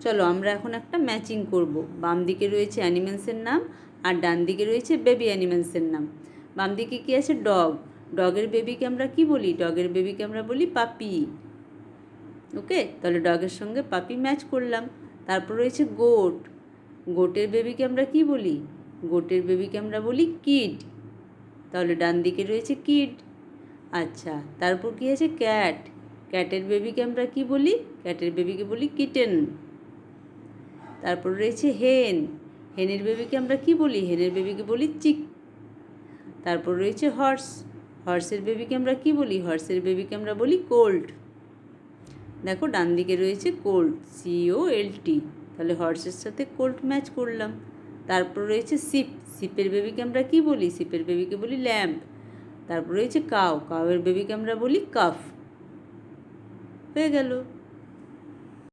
চলো আমরা এখন একটা ম্যাচিং করব। বাম দিকে রয়েছে অ্যানিমেলসের নাম আর ডান দিকে রয়েছে বেবি অ্যানিমেলসের নাম। বাম দিকে কী আছে? ডগ। ডগের বেবিকে আমরা কী বলি? ডগের বেবিকে আমরা বলি পাপি। ওকে, তাহলে ডগের সঙ্গে পাপি ম্যাচ করলাম। তারপর রয়েছে গোট। গোটের বেবিকে আমরা কী বলি? গোটের বেবিকে আমরা বলি কিড। তাহলে ডান দিকে রয়েছে কিড। আচ্ছা, তারপর কী আছে? ক্যাট। ক্যাটের বেবিকে আমরা কী বলি? ক্যাটের বেবিকে বলি কিটেন। তারপর রয়েছে হেন। হেনের বেবিকে আমরা কী বলি? হেনের বেবিকে বলি চিক। তারপর রয়েছে হর্স। হর্সের বেবিকে আমরা কী বলি? হর্সের বেবিকে আমরা বলি কোল্ট। দেখো ডান দিকে রয়েছে কোল্ট, COLT। তাহলে হর্সের সাথে কোল্ট ম্যাচ করলাম। তারপর রয়েছে শিপ। শিপের বেবিকে আমরা কী বলি? শিপের বেবিকে বলি ল্যাম্ব। তারপর রয়েছে কাউ। কাউয়ের বেবিকে আমরা বলি কাফ। হয়ে গেল।